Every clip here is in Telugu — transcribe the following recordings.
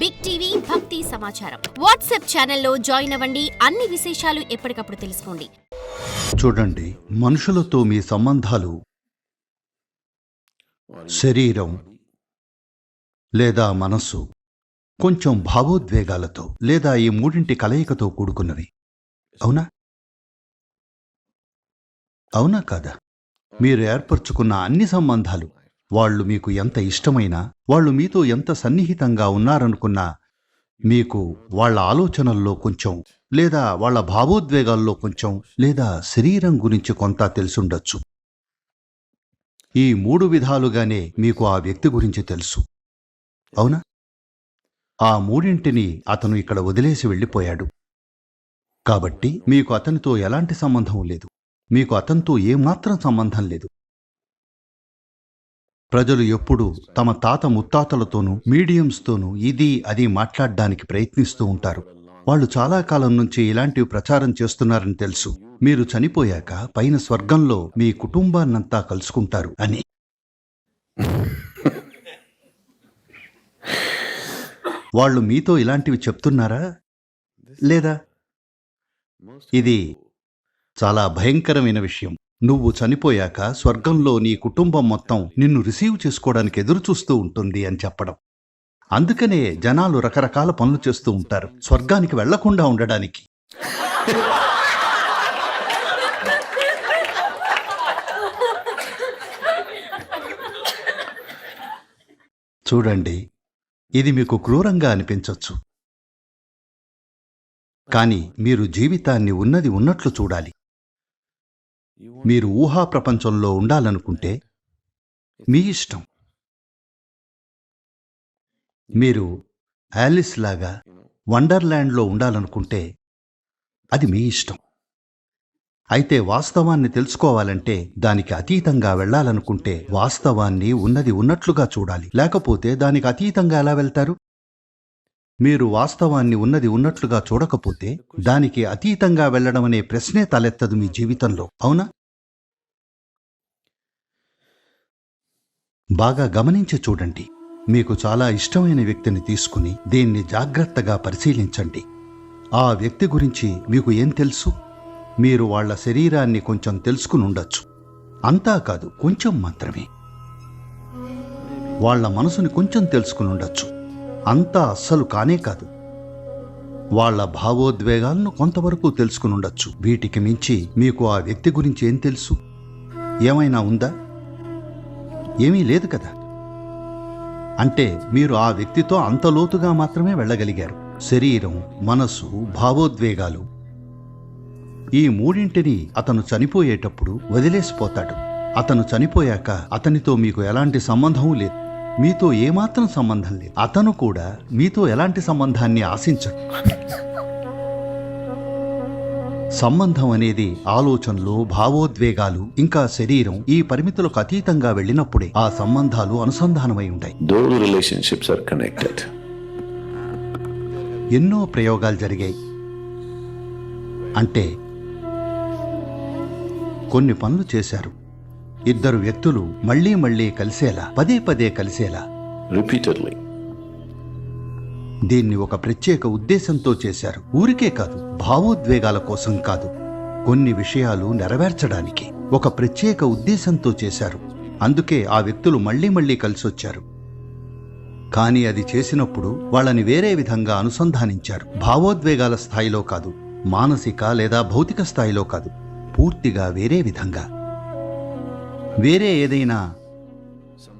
బిగ్ టీవీ భక్తి సమాచారం వాట్సాప్ ఛానల్లో జాయిన్ అవ్వండి. అన్ని విశేషాలు ఎప్పటికప్పుడు తెలుసుకోండి. చూడండి, మనుషులతో మీ సంబంధాలు శరీరం లేదా మనస్సు కొంచెం భావోద్వేగాలతో లేదా ఈ మూడింటి కలయికతో కూడుకున్నవి. అవునా అవునా కాదా? మీరు ఏర్పరచుకున్న అన్ని సంబంధాలు, వాళ్ళు మీకు ఎంత ఇష్టమైనా, వాళ్ళు మీతో ఎంత సన్నిహితంగా ఉన్నారనుకున్నా, మీకు వాళ్ళ ఆలోచనల్లో కొంచెం లేదా వాళ్ళ భావోద్వేగాల్లో కొంచెం లేదా శరీరం గురించి కొంత తెలుసుండొచ్చు. ఈ మూడు విధాలుగానే మీకు ఆ వ్యక్తి గురించి తెలుసు. అవునా? ఆ మూడింటిని అతను ఇక్కడ వదిలేసి వెళ్ళిపోయాడు. కాబట్టి మీకు అతనితో ఎలాంటి సంబంధం లేదు. మీకు అతనితో ఏమాత్రం సంబంధం లేదు. ప్రజలు ఎప్పుడూ తమ తాత ముత్తాతలతోనూ మీడియంస్తోనూ ఇది అది మాట్లాడడానికి ప్రయత్నిస్తూ ఉంటారు. వాళ్ళు చాలా కాలం నుంచి ఇలాంటివి ప్రచారం చేస్తున్నారని తెలుసు. మీరు చనిపోయాక పైన స్వర్గంలో మీ కుటుంబాన్నంతా కలుసుకుంటారు అని. వాళ్ళు మీతో ఇలాంటివి చెప్తున్నారా లేదా? ఇది చాలా భయంకరమైన విషయం. నువ్వు చనిపోయాక స్వర్గంలో నీ కుటుంబం మొత్తం నిన్ను రిసీవ్ చేసుకోవడానికి ఎదురు చూస్తూ ఉంటుంది అని చెప్పడం. అందుకనే జనాలు రకరకాల పనులు చేస్తూ ఉంటారు స్వర్గానికి వెళ్లకుండా ఉండడానికి. చూడండి, ఇది మీకు క్రూరంగా అనిపించొచ్చు, కానీ మీరు జీవితాన్ని ఉన్నది ఉన్నట్లు చూడాలి. మీరు ఊహా ప్రపంచంలో ఉండాలనుకుంటే మీ ఇష్టం. మీరు ఆలిస్ లాగా వండర్ల్యాండ్లో ఉండాలనుకుంటే అది మీ ఇష్టం. అయితే వాస్తవాన్ని తెలుసుకోవాలంటే, దానికి అతీతంగా వెళ్లాలనుకుంటే వాస్తవాన్ని ఉన్నది ఉన్నట్లుగా చూడాలి. లేకపోతే దానికి అతీతంగా ఎలా వెళ్తారు? మీరు వాస్తవాన్ని ఉన్నది ఉన్నట్లుగా చూడకపోతే దానికి అతీతంగా వెళ్లడం అనే ప్రశ్నే తలెత్తదు మీ జీవితంలో. అవునా? బాగా గమనించి చూడండి. మీకు చాలా ఇష్టమైన వ్యక్తిని తీసుకుని దీన్ని జాగ్రత్తగా పరిశీలించండి. ఆ వ్యక్తి గురించి మీకు ఏం తెలుసు? మీరు వాళ్ల శరీరాన్ని కొంచెం తెలుసుకుని ఉండొచ్చు. అంతా కాదు, కొంచెం మాత్రమే. వాళ్ల మనసుని కొంచెం తెలుసుకుని ఉండొచ్చు. అంతా అస్సలు కానే కాదు. వాళ్ల భావోద్వేగాలను కొంతవరకు తెలుసుకుని ఉండొచ్చు. వీటికి మించి మీకు ఆ వ్యక్తి గురించి ఏం తెలుసు? ఏమైనా ఉందా? ఏమీ లేదు కదా. అంటే మీరు ఆ వ్యక్తితో అంత లోతుగా మాత్రమే వెళ్ళగలిగారు. శరీరం, మనస్సు, భావోద్వేగాలు, ఈ మూడింటిని అతను చనిపోయేటప్పుడు వదిలేసిపోతాడు. అతను చనిపోయాక అతనితో మీకు ఎలాంటి సంబంధం లేదు. మీతో ఏమాత్రం సంబంధం లేదు. అతను కూడా మీతో ఎలాంటి సంబంధాన్ని ఆశించడు. సంబంధం అనేది ఆలోచనలు, భావోద్వేగాలు, ఇంకా శరీరం ఈ పరిమితులకు అతీతంగా వెళ్ళినప్పుడే ఆ సంబంధాలు అనుసంధానమై ఉంటాయి. Those relationships are connected. ఎన్నో ప్రయోగాలు జరిగాయి. అంటే కొన్ని పనులు చేశారు. ఇద్దరు వ్యక్తులు మళ్లీ మళ్లీ కలిసేలా, పదే పదే కలిసేలా, Repeatedly. దీన్ని ఒక ప్రత్యేక ఉద్దేశంతో చేశారు. ఊరికే కాదు, భావోద్వేగాల కోసం కాదు, కొన్ని విషయాలు నెరవేర్చడానికి ఒక ప్రత్యేక ఉద్దేశంతో చేశారు. అందుకే ఆ వ్యక్తులు మళ్లీ మళ్లీ కలిసొచ్చారు. కానీ అది చేసినప్పుడు వాళ్ళని వేరే విధంగా అనుసంధానించారు. భావోద్వేగాల స్థాయిలో కాదు, మానసిక లేదా భౌతిక స్థాయిలో కాదు, పూర్తిగా వేరే విధంగా. వేరే ఏదైనా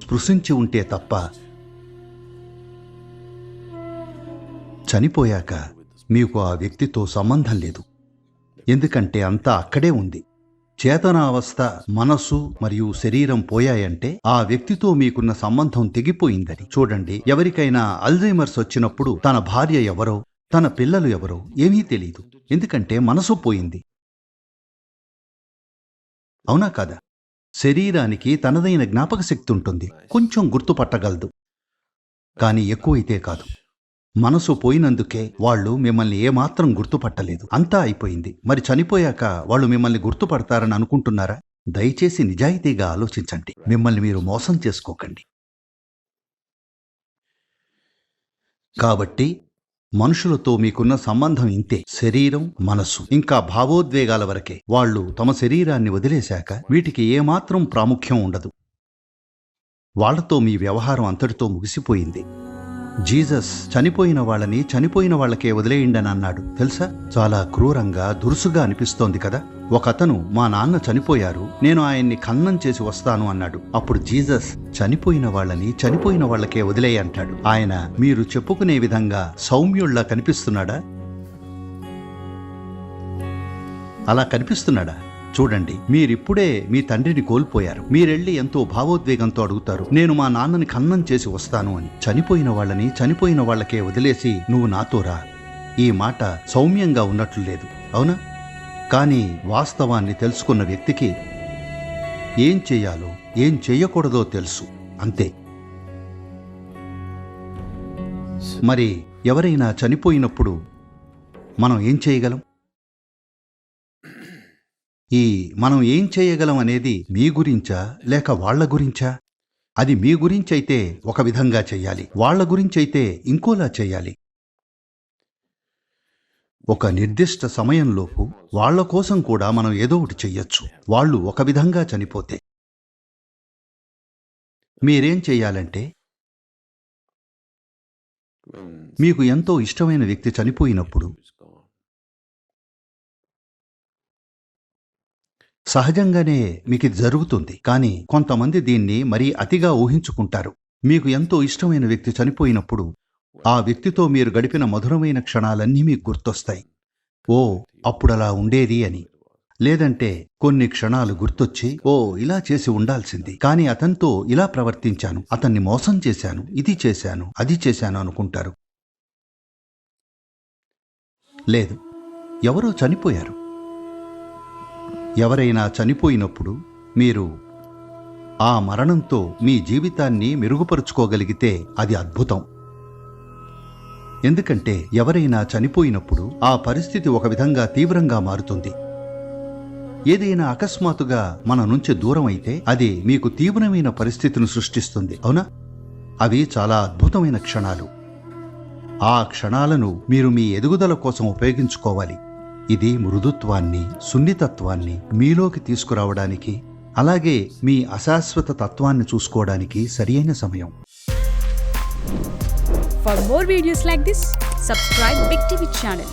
స్పృశించి ఉంటే తప్ప చనిపోయాక మీకు ఆ వ్యక్తితో సంబంధం లేదు. ఎందుకంటే అంతా అక్కడే ఉంది. చేతనావస్థ, మనస్సు మరియు శరీరం పోయాయంటే ఆ వ్యక్తితో మీకున్న సంబంధం తెగిపోయిందని. చూడండి, ఎవరికైనా అల్జైమర్స్ వచ్చినప్పుడు తన భార్య ఎవరో, తన పిల్లలు ఎవరో ఏమీ తెలీదు. ఎందుకంటే మనసు పోయింది. అవునా కాదా? శరీరానికి తనదైన జ్ఞాపక శక్తి ఉంటుంది, కొంచెం గుర్తుపట్టగలదు, కానీ ఎక్కువైతే కాదు. మనసు పోయినందుకే వాళ్ళు మిమ్మల్ని ఏమాత్రం గుర్తుపట్టలేదు. అంతా అయిపోయింది. మరి చనిపోయాక వాళ్ళు మిమ్మల్ని గుర్తుపడతారని అనుకుంటున్నారా? దయచేసి నిజాయితీగా ఆలోచించండి. మిమ్మల్ని మీరు మోసం చేసుకోకండి. కాబట్టి మనుషులతో మీకున్న సంబంధం ఇంతే. శరీరం, మనసు, ఇంకా భావోద్వేగాల వరకే. వాళ్ళు తమ శరీరాన్ని వదిలేశాక వీటికి ఏమాత్రం ప్రాముఖ్యం ఉండదు. వాళ్లతో మీ వ్యవహారం అంతటితో ముగిసిపోయింది. జీసస్ చనిపోయిన వాళ్ళని చనిపోయిన వాళ్లకే వదిలేయండని అన్నాడు తెలుసా? చాలా క్రూరంగా, దురుసుగా అనిపిస్తోంది కదా. ఒకతను, మా నాన్న చనిపోయారు, నేను ఆయన్ని ఖననం చేసి వస్తాను అన్నాడు. అప్పుడు జీసస్ చనిపోయిన వాళ్ళని చనిపోయిన వాళ్లకే వదిలేయి అంటాడు. ఆయన మీరు చెప్పుకునే విధంగా సౌమ్యుళ్లా కనిపిస్తున్నాడా? అలా కనిపిస్తున్నాడా? చూడండి, మీరిప్పుడే మీ తండ్రిని కోల్పోయారు. మీరెళ్ళి ఎంతో భావోద్వేగంతో అడుగుతారు, నేను మా నాన్నని ఖననం చేసి వస్తాను అని. చనిపోయిన వాళ్ళని చనిపోయిన వాళ్లకే వదిలేసి నువ్వు నాతో రా. ఈ మాట సౌమ్యంగా ఉన్నట్లు లేదు, అవునా? కానీ వాస్తవాన్ని తెలుసుకున్న వ్యక్తికి ఏం చెయ్యాలో ఏం చెయ్యకూడదో తెలుసు, అంతే. మరి ఎవరైనా చనిపోయినప్పుడు మనం ఏం చేయగలం? మనం ఏం చేయగలం అనేది మీ గురించా లేక వాళ్ల గురించా? అది మీ గురించైతే ఒక విధంగా చెయ్యాలి, వాళ్ల గురించైతే ఇంకోలా చెయ్యాలి. ఒక నిర్దిష్ట సమయంలోపు వాళ్ల కోసం కూడా మనం ఏదో ఒకటి చెయ్యొచ్చు. వాళ్ళు ఒక విధంగా చనిపోతే మీరేం చెయ్యాలంటే, మీకు ఎంతో ఇష్టమైన వ్యక్తి చనిపోయినప్పుడు సహజంగానే మీకు ఇది జరుగుతుంది, కానీ కొంతమంది దీన్ని మరీ అతిగా ఊహించుకుంటారు. మీకు ఎంతో ఇష్టమైన వ్యక్తి చనిపోయినప్పుడు ఆ వ్యక్తితో మీరు గడిపిన మధురమైన క్షణాలన్నీ మీకు గుర్తొస్తాయి. ఓ, అప్పుడలా ఉండేది అని. లేదంటే కొన్ని క్షణాలు గుర్తొచ్చి, ఓ, ఇలా చేసి ఉండాల్సింది, కానీ అతనితో ఇలా ప్రవర్తించాను, అతన్ని మోసం చేశాను, ఇది చేశాను, అది చేశాను అనుకుంటారు. లేదు, ఎవరో చనిపోయారు. ఎవరైనా చనిపోయినప్పుడు మీరు ఆ మరణంతో మీ జీవితాన్ని మెరుగుపరుచుకోగలిగితే అది అద్భుతం. ఎందుకంటే ఎవరైనా చనిపోయినప్పుడు ఆ పరిస్థితి ఒక విధంగా తీవ్రంగా మారుతుంది. ఏదైనా అకస్మాత్తుగా మన నుంచి దూరం అయితే అది మీకు తీవ్రమైన పరిస్థితిని సృష్టిస్తుంది, అవునా? అవి చాలా అద్భుతమైన క్షణాలు. ఆ క్షణాలను మీరు మీ ఎదుగుదల కోసం ఉపయోగించుకోవాలి. ఇది మృదుత్వాన్ని, సున్నితత్వాన్ని మీలోకి తీసుకురావడానికి, అలాగే మీ అశాశ్వత తత్వాన్ని చూసుకోవడానికి సరియైన సమయం. For more videos like this, subscribe Big TV channel.